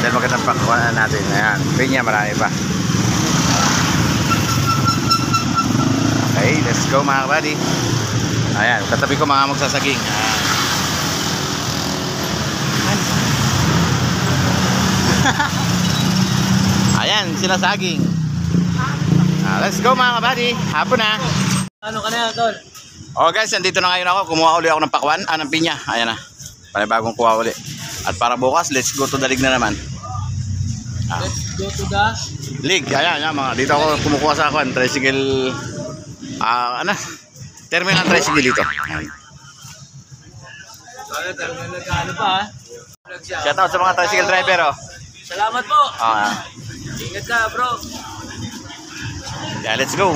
Dahil magandang pakuhaan natin. Ayan, pinya, marami pa. Okay, let's go mga kabady. Ayan, katabi ko mga magsasaging. Ayan, sila saging. Let's go mga kabady. Hapon na. Ano ka na yan, tol? Oh guys, nandito na ngayon ako. Kumuha uli ako ng pakwan, ng pinya. Ayan na. Panibagong kuha uli. At para bukas, let's go to the lig na naman. Let's go to the... Lig, ayan, ayan mga. Dito ako kumukuha sa akwan. Tricycle, terminal tricycle dito. Ayan. Talagang nag-ano pa, ha? Shout out sa mga tricycle driver, oh. Salamat po! Ah, Ingat ka, bro! yeah, let's go.